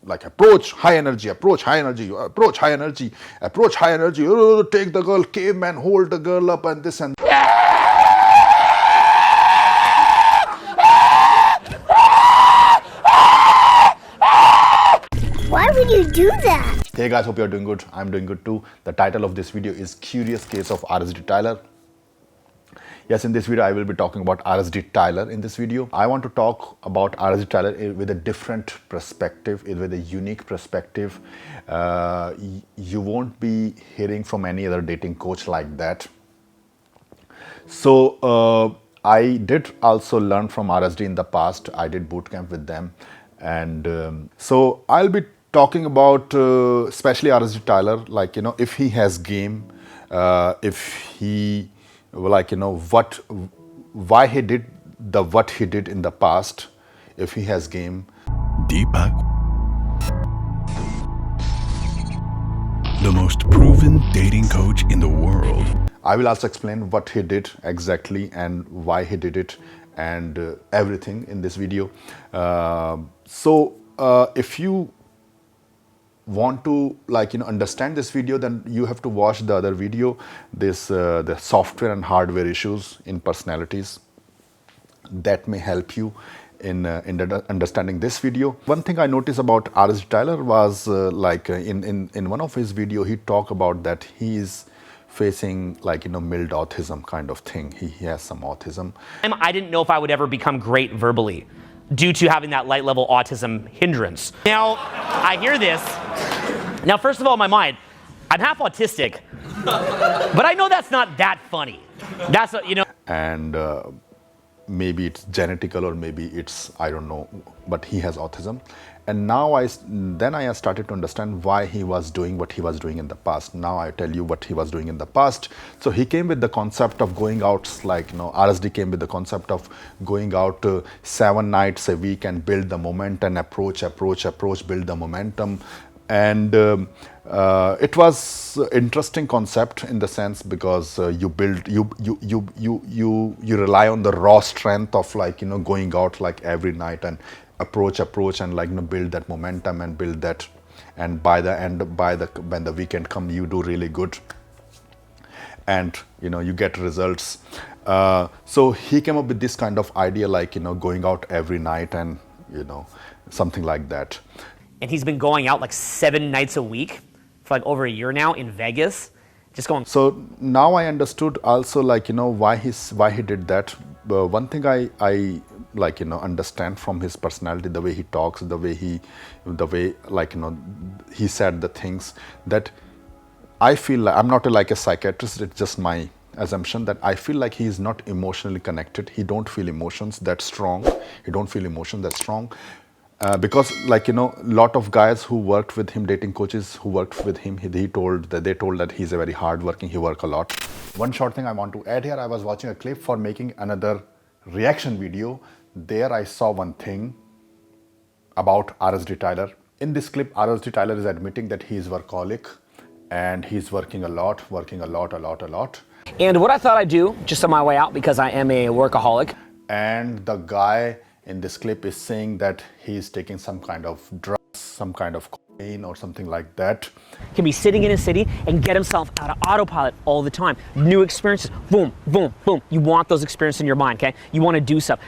like approach high energy, approach high energy, approach high energy, approach high energy. Oh, take the girl, caveman, hold the girl up, and this and. Why would you do that? Hey guys, hope you're doing good. I'm doing good too. The title of this video is Curious Case of RSD Tyler. Yes, in this video, I will be talking about RSD Tyler in this video. I want to talk about RSD Tyler with a different perspective, with a unique perspective. You won't be hearing from any other dating coach like that. So I did also learn from RSD in the past. I did bootcamp with them. And so I'll be talking about especially RSD Tyler, like, you know, if he has game, if he, like, you know, why he did what he did in the past, if he has game. Deepak, the most proven dating coach in the world. I will also explain what he did exactly and why he did it and everything in this video. So if you want to, like, you know, understand this video, then you have to watch the other video, this the software and hardware issues in personalities. That may help you in understanding this video. One thing I noticed about RSD Tyler was in one of his video, he talked about that he is facing, like, you know, mild autism kind of thing. He has some autism. I didn't know if I would ever become great verbally due to having that light level autism hindrance. Now, I hear this. Now, first of all, in my mind, I'm half autistic, but I know that's not that funny. That's what, you know. And maybe it's genetical or maybe it's, I don't know, but he has autism. And now then I started to understand why he was doing what he was doing in the past. Now I tell you what he was doing in the past. So he came with the concept of going out, like, you know, RSD came with the concept of going out 7 nights a week and build the momentum, approach, build the momentum. And it was interesting concept in the sense because you rely on the raw strength of, like, you know, going out like every night and approach and, like, you know, build that momentum and build that, and by the end, when the weekend comes, you do really good and, you know, you get results. So he came up with this kind of idea, like, you know, going out every night and, you know, something like that. And he's been going out like 7 nights a week for like over a year now in Vegas, just going. So now I understood also, like, you know, why he did that. One thing I like, you know, understand from his personality, the way he talks, the way like, you know, he said the things that I feel like, I'm not like a psychiatrist, it's just my assumption that I feel like he is not emotionally connected. He don't feel emotions that strong. Because, like, you know, a lot of guys who worked with him, dating coaches who worked with him, they told that he's a very hardworking, he work a lot. One short thing I want to add here, I was watching a clip for making another reaction video. There I saw one thing about RSD Tyler. In this clip, RSD Tyler is admitting that he is workaholic and he's working a lot. And what I thought I'd do, just on my way out, because I am a workaholic. And the guy in this clip is saying that he's taking some kind of drugs, some kind of cocaine or something like that. Can be sitting in a city and get himself out of autopilot all the time. New experiences, boom, boom, boom. You want those experiences in your mind, okay? You want to do stuff.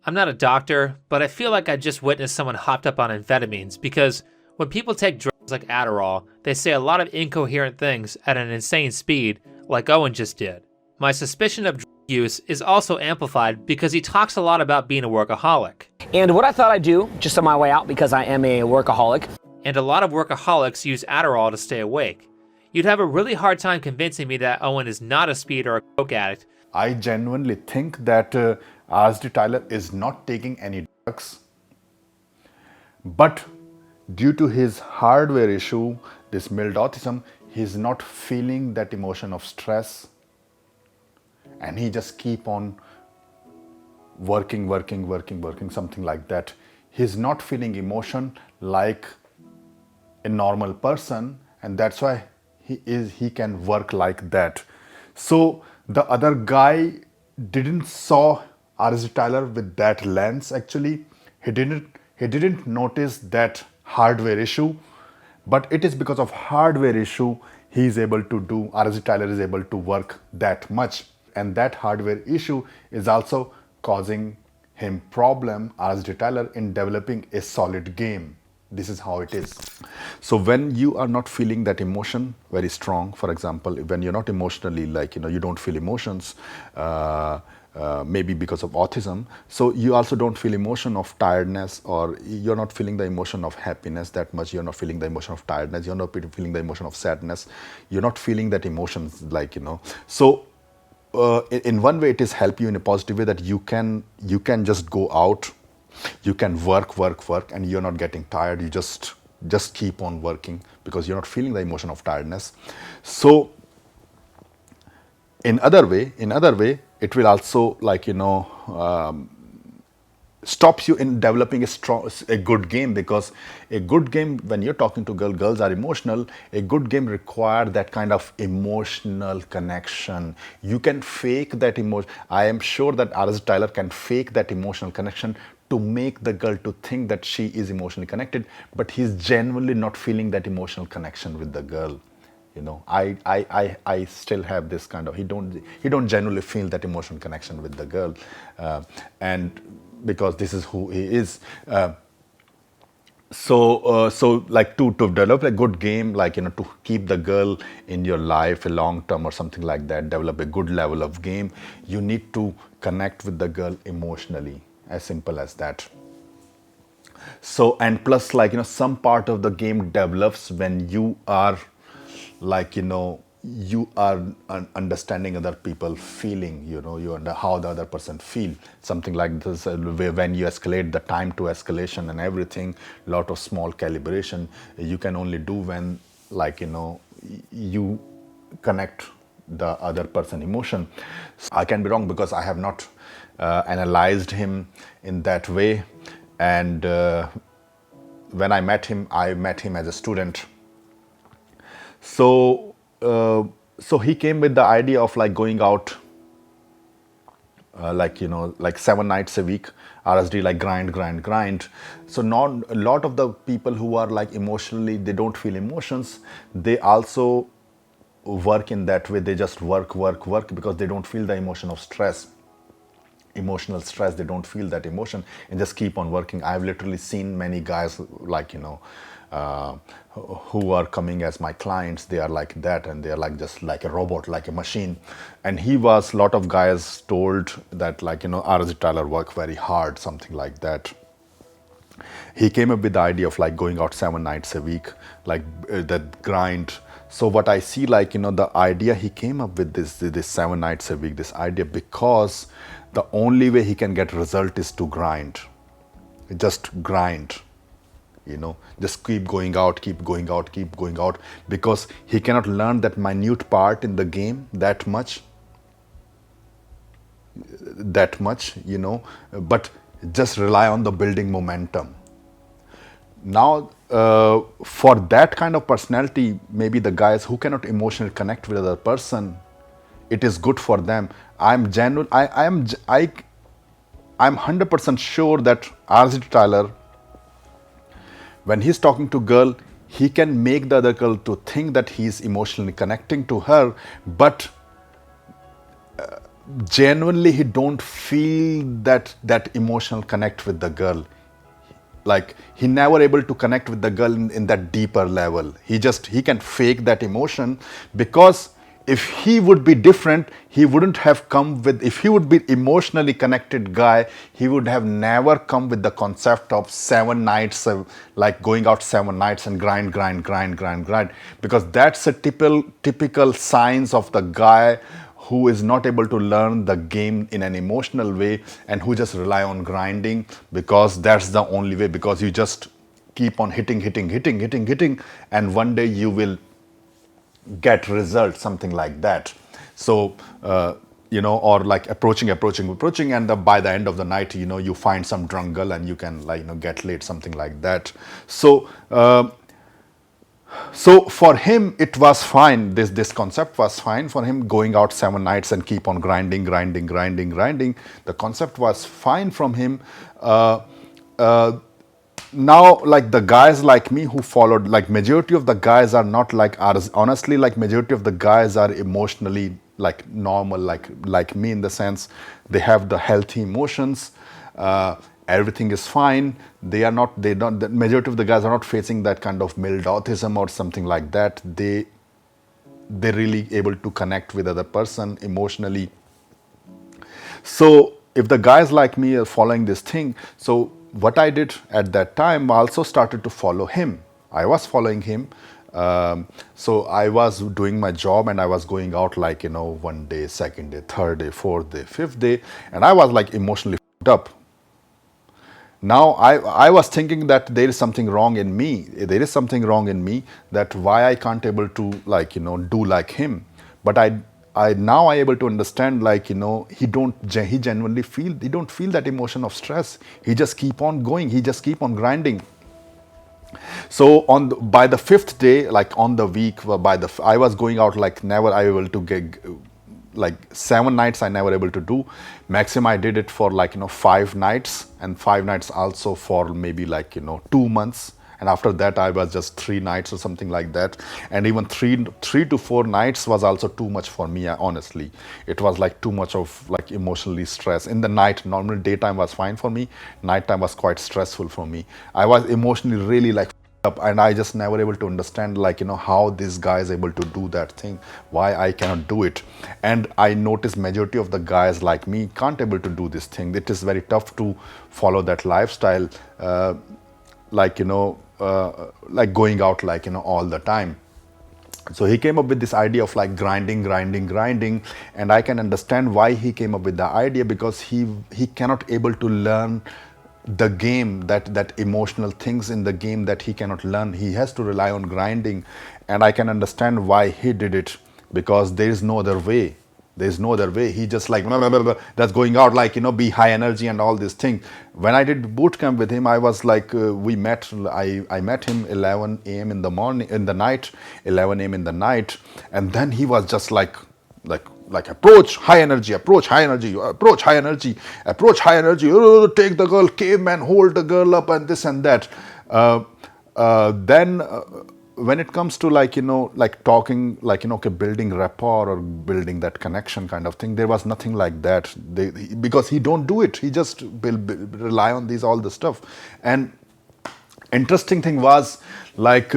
I'm not a doctor, but I feel like I just witnessed someone hopped up on amphetamines, because when people take drugs like Adderall, they say a lot of incoherent things at an insane speed, like Owen just did. My suspicion of drug use is also amplified because he talks a lot about being a workaholic. And what I thought I'd do, just on my way out, because I am a workaholic. And a lot of workaholics use Adderall to stay awake. You'd have a really hard time convincing me that Owen is not a speed or a coke addict. I genuinely think that RSD Tyler is not taking any drugs, but due to his hardware issue, this mild autism, he's not feeling that emotion of stress, and he just keep on working, something like that. He's not feeling emotion like a normal person, and that's why he can work like that. So the other guy didn't saw RSD Tyler with that lens. Actually, he He didn't notice that hardware issue, but it is because of hardware issue he is able to do, RSD Tyler is able to work that much. And that hardware issue is also causing him problem, RSD Tyler, in developing a solid game. This is how it is. So when you are not feeling that emotion very strong, for example, when you're not emotionally you don't feel emotions, maybe because of autism, so you also don't feel emotion of tiredness, or you're not feeling the emotion of happiness that much, you're not feeling the emotion of tiredness, you're not feeling the emotion of sadness, you're not feeling that emotions so in one way it is help you in a positive way, that you can just go out, you can work, and you're not getting tired, you just keep on working because you're not feeling the emotion of tiredness. So in other way it will also stops you in developing a good game, because a good game, when you're talking to girls are emotional, a good game require that kind of emotional connection. You can fake that emotion. I am sure that RS Tyler can fake that emotional connection to make the girl to think that she is emotionally connected, but he's genuinely not feeling that emotional connection with the girl. I still have this kind of, he don't genuinely feel that emotional connection with the girl, and because this is who he is. So like to develop a good game, to keep the girl in your life a long term or something like that, develop a good level of game, you need to connect with the girl emotionally, as simple as that. So, and plus, some part of the game develops when you are you are understanding other people feeling, you under how the other person feel, something like this, when you escalate, the time to escalation and everything, lot of small calibration you can only do when you connect the other person emotion. I can be wrong because I have not analyzed him in that way, and when I met him as a student. So he came with the idea of going out, 7 nights a week, RSD, grind. So not a lot of the people who are emotionally, they don't feel emotions, they also work in that way. They just work because they don't feel the emotional stress, they don't feel that emotion, and just keep on working. I've literally seen many guys who are coming as my clients, they are like that, and they are just like a robot, like a machine. And lot of guys told that RSD Tyler work very hard, something like that. He came up with the idea of going out 7 nights a week, that grind. So what I see, the idea he came up with this 7 nights a week, this idea, because the only way he can get result is to grind. Just grind. Just keep going out, because he cannot learn that minute part in the game that much, but just rely on the building momentum. Now, for that kind of personality, maybe the guys who cannot emotionally connect with other person, it is good for them. I'm 100% sure that RSD Tyler, when he's talking to girl, he can make the other girl to think that he's emotionally connecting to her, but genuinely he don't feel that emotional connect with the girl. He never able to connect with the girl in that deeper level. He can fake that emotion, because if he would be different, he wouldn't have come with, if he would be emotionally connected guy, he would have never come with the concept of 7 nights of going out 7 nights and grind, because that's a typical signs of the guy who is not able to learn the game in an emotional way, and who just rely on grinding, because that's the only way, because you just keep on hitting, and one day you will get results, something like that. So or approaching, and by the end of the night, you find some drunk girl and you can get late, something like that. So for him it was fine, this concept was fine for him, going out 7 nights and keep on grinding. The concept was fine from him, now like the guys like me who followed, like majority of the guys are not like ours, honestly, like majority of the guys are emotionally like normal, like me, in the sense they have the healthy emotions, everything is fine. They don't, the majority of the guys are not facing that kind of mild autism or something like that. They're really able to connect with other person emotionally. So if the guys like me are following this thing, so what I did at that time, I also started to follow him. I was following him. So I was doing my job and I was going out like, one day, second day, third day, fourth day, fifth day, and I was like emotionally f***ed up. Now I was thinking that there is something wrong in me. There is something wrong in me, that why I can't able to like do like him. But I now I able to understand, like he genuinely he don't feel that emotion of stress. He just keep on going. He just keep on grinding. So by the fifth day, like on the week, I was going out like never I able to get, like 7 nights I never able to do. Maximum I did it for like 5 nights, and 5 nights also for maybe like 2 months. And after that I was just 3 nights or something like that. And even three to 4 nights was also too much for me, honestly. It was like too much of like emotionally stress in the night. Normally daytime was fine for me, nighttime was quite stressful for me. I was emotionally really like up, and I just never able to understand, like how this guy is able to do that thing, why I cannot do it. And I noticed majority of the guys like me can't able to do this thing. It is very tough to follow that lifestyle, like like going out like all the time. So he came up with this idea of like grinding, and I can understand why he came up with the idea, because he cannot able to learn the game, that emotional things in the game that he cannot learn. He has to rely on grinding, and I can understand why he did it, because there is no other way. There's no other way. He just like blah, blah, blah, blah, that's going out like be high energy and all these things. When I did boot camp with him, I was like I met him 11 a.m. in the morning, in the night, 11 a.m. in the night, and then he was just like approach high energy, approach high energy, approach high energy, approach high energy, take the girl, caveman, hold the girl up, and this and that. Then when it comes to like like talking, like okay, building rapport or building that connection kind of thing, there was nothing like that. Because he don't do it. He just rely on these all the stuff. And interesting thing was like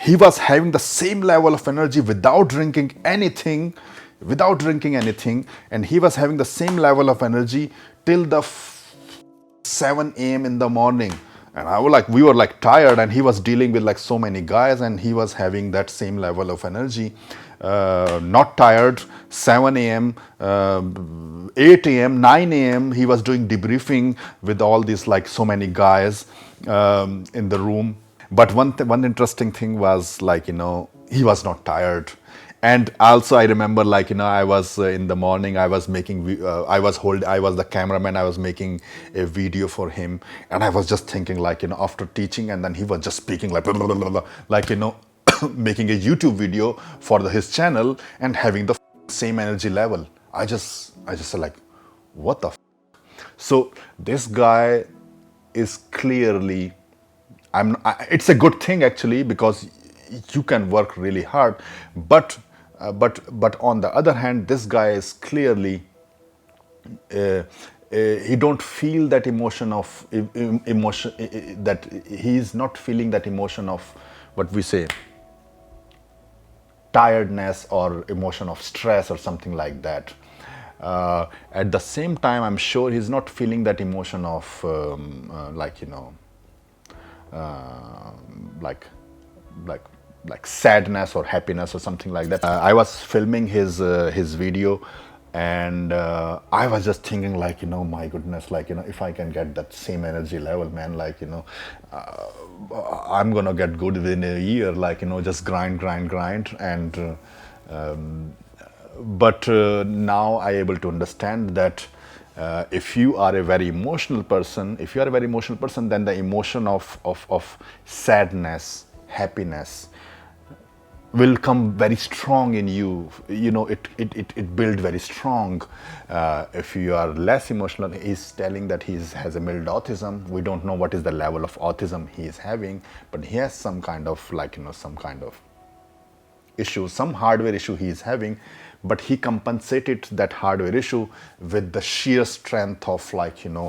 he was having the same level of energy without drinking anything, and he was having the same level of energy till the 7 a.m. in the morning. And we were like tired, and he was dealing with like so many guys, and he was having that same level of energy, not tired. 7 a.m., 8 a.m., 9 a.m., he was doing debriefing with all these like so many guys in the room. But one interesting thing was like he was not tired. And also I remember like I was in the morning, I was making I was the cameraman, I was making a video for him, and I was just thinking like after teaching, and then he was just speaking like blah, blah, blah, blah, blah, like making a YouTube video for his channel and having the same energy level. I just said like, what the so this guy is clearly, it's a good thing actually, because you can work really hard, but on the other hand, this guy is clearly he don't feel that emotion of emotion, that he is not feeling that emotion of what we say tiredness or emotion of stress or something like that. At the same time, I'm sure he's not feeling that emotion of like like sadness or happiness or something like that. I was filming his video, and I was just thinking like my goodness, like if I can get that same energy level, man, like I'm gonna get good within a year, like just grind, and but now I able to understand that if you are a very emotional person, then the emotion of sadness, happiness, will come very strong in you. You know, it build very strong. If you are less emotional, he's telling that has a mild autism. We don't know what is the level of autism he is having, but he has some kind of some kind of issue, some hardware issue he is having, but he compensated that hardware issue with the sheer strength of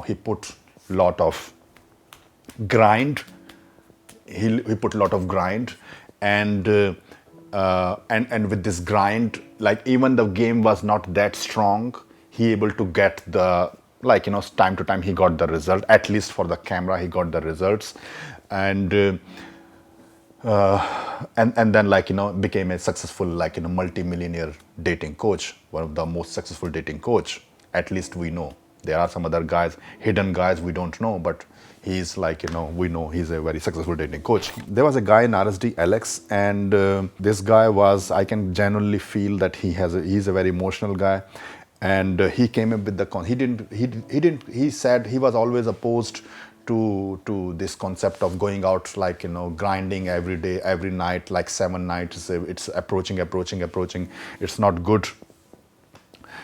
he put lot of grind. He put a lot of grind, and with this grind, like even the game was not that strong, he able to get the time to time he got the result. At least for the camera, he got the results, and then became a successful multi-millionaire dating coach, one of the most successful dating coach. At least we know. There are some other guys, hidden guys we don't know, but he's we know he's a very successful dating coach. There was a guy in RSD, Alex, and this guy was, I can genuinely feel that he's a very emotional guy, and he came up with he said he was always opposed to this concept of going out grinding every day, every night, like 7 nights. It's approaching, it's not good.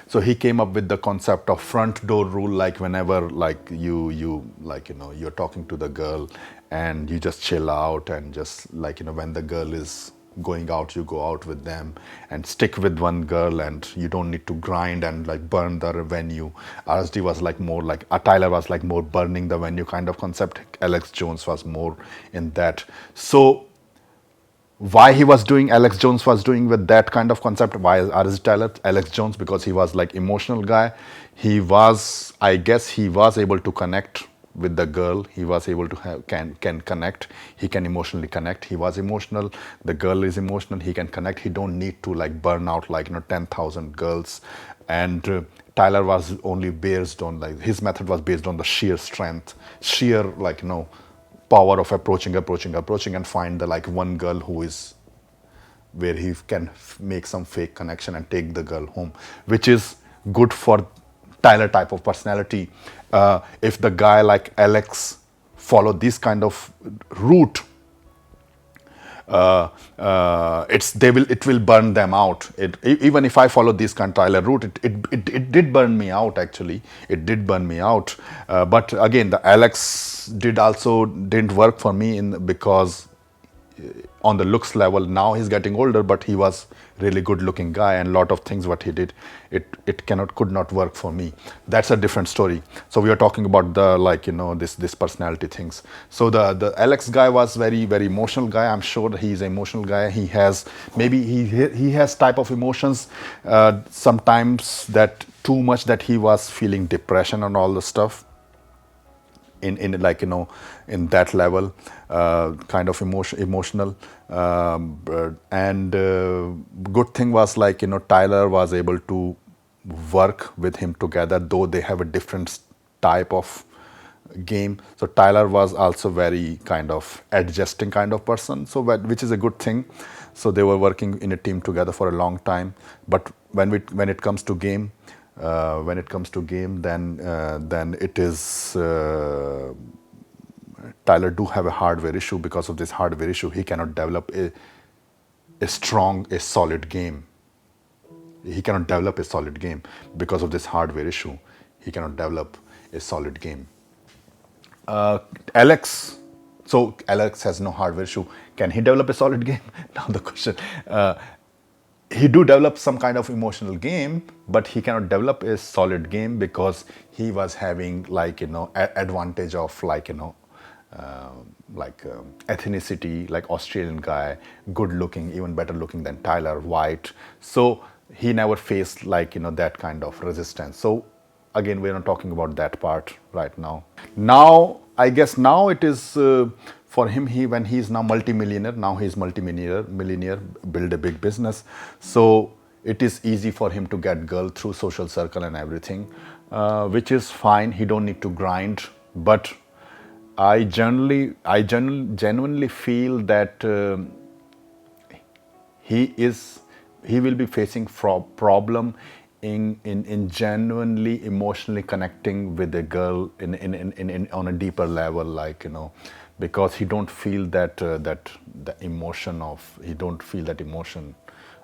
So he came up with the concept of front door rule, like whenever you're talking to the girl and you just chill out, and just when the girl is going out, you go out with them and stick with one girl, and you don't need to grind and burn the venue. RSD was more Tyler was more burning the venue kind of concept. Alex Jones was more in that. So why Alex Jones was doing with that kind of concept? Why RSD Tyler? Alex Jones, because he was emotional guy. I guess he was able to connect with the girl. He was able to can connect. He can emotionally connect. He was emotional. The girl is emotional. He can connect. He don't need to burn out 10,000 girls. And Tyler was only based on his method was based on the sheer strength, sheer power of approaching, and find the one girl who is where he can make some fake connection and take the girl home, which is good for Tyler type of personality. If the guy like Alex follow this kind of route, it will burn them out. Even if I follow this kind of Tyler route, it did burn me out. Actually, it did burn me out. But again, the Alex didn't work for me because on the looks level, now he's getting older, but he was really good looking guy, and a lot of things what he did, it could not work for me. That's a different story. So we are talking about the this personality things. So the Alex guy was very emotional guy. I'm sure he's an emotional guy. He has he has type of emotions sometimes that too much, that he was feeling depression and all the stuff in that level, kind of emotional. And good thing was Tyler was able to work with him together, though they have a different type of game. So Tyler was also very kind of adjusting kind of person, so which is a good thing. So they were working in a team together for a long time. But when it comes to game, then it is Tyler do have a hardware issue. Because of this hardware issue, he cannot develop a solid game. He cannot develop a solid game because of this hardware issue. He cannot develop a solid game. Alex has no hardware issue. Can he develop a solid game? Now the question. He do develop some kind of emotional game, but he cannot develop a solid game because he was having advantage of ethnicity, like Australian guy, good looking, even better looking than Tyler, white. So he never faced that kind of resistance. So again, we're not talking about that part right now. Now I guess now it is for him, when he's now multi-millionaire, millionaire, build a big business. So it is easy for him to get girl through social circle and everything, which is fine. He don't need to grind. But I genuinely feel that he will be facing problem in genuinely emotionally connecting with a girl on a deeper level, because he don't feel that he don't feel that emotion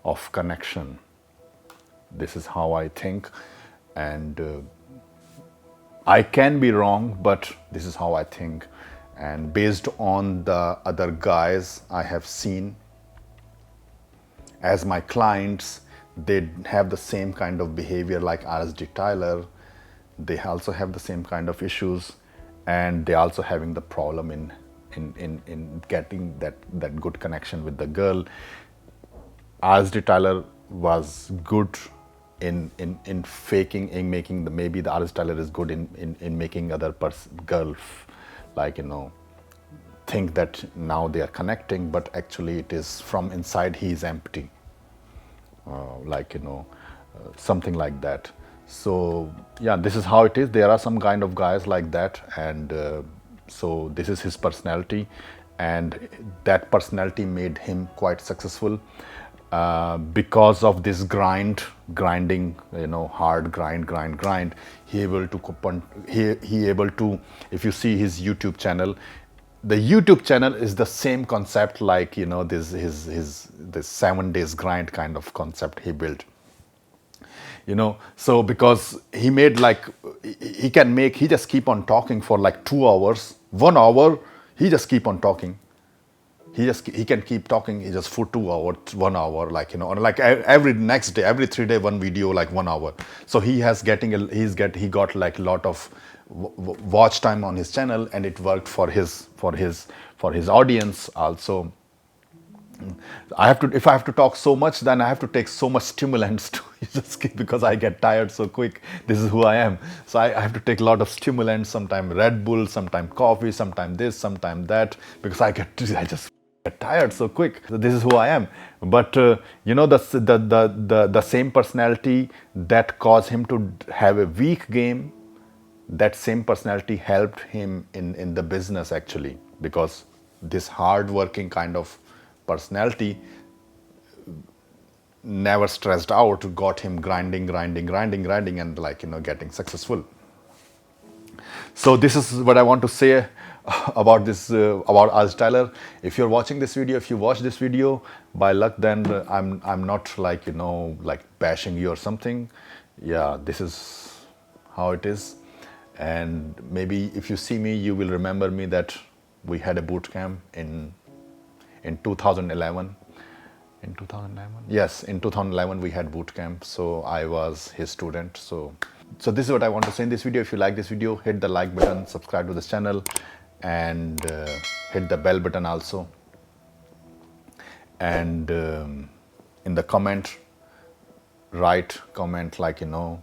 of connection. This is how I think, and I can be wrong, but this is how I think. And based on the other guys I have seen as my clients, they have the same kind of behavior like RSD Tyler. They also have the same kind of issues, and they also having the problem in getting that good connection with the girl. RSD Tyler was good in faking, in making maybe the RSD Tyler is good in making other girl like, you know, think that now they are connecting, but actually it is from inside he is empty, like, you know, something like that. So yeah, this is how it is. There are some kind of guys like that, and so this is his personality, and that personality made him quite successful because of this grinding, you know, hard grind. He able to, if you see his YouTube channel, the YouTube channel is the same concept like, you know, this 7 days grind kind of concept he built, you know. So because he made like, he just keep on talking for like 2 hours, 1 hour, he just keep on talking. He can keep talking. He just for 2 hours, 1 hour, like, you know, like every next day, every 3 day, one video, like 1 hour. So he got like a lot of watch time on his channel, and it worked for his audience also. If I have to talk so much, then I have to take so much stimulants to just because I get tired so quick. This is who I am. So I have to take a lot of stimulants, sometimes Red Bull, sometimes coffee, sometimes this, sometimes that, because I just get tired so quick. So this is who I am. But you know, the same personality that caused him to have a weak game, that same personality helped him in the business actually, because this hard working kind of personality, never stressed out, got him grinding, and, like, you know, getting successful. So this is what I want to say about this, about RSD Tyler. If you're watching this video, if you watch this video by luck, then I'm not, like, you know, like bashing you or something. Yeah, this is how it is. And maybe if you see me, you will remember me that we had a boot camp in 2011. In 2011? Yes, in 2011 we had boot camp. So I was his student. So this is what I want to say in this video. If you like this video, hit the like button, subscribe to this channel, and hit the bell button also. And in the comment, write comment, like, you know,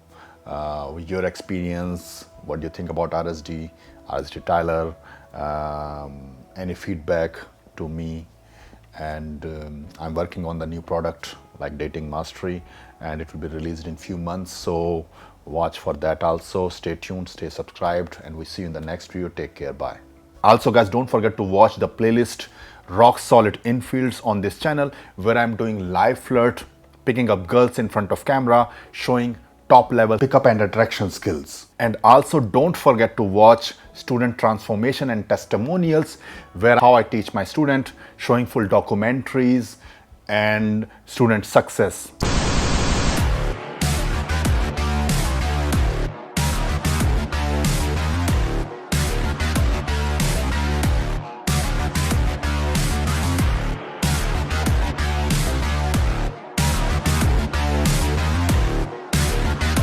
your experience, what do you think about RSD Tyler, any feedback to me. And I'm working on the new product like Dating Mastery, and it will be released in few months. So watch for that also. Stay tuned, stay subscribed, and we see you in the next video. Take care, bye. Also guys, don't forget to watch the playlist Rock Solid Infields on this channel, where I'm doing live flirt, picking up girls in front of camera, showing top level pickup and attraction skills. And also don't forget to watch student transformation and testimonials, where how I teach my student, showing full documentaries and student success.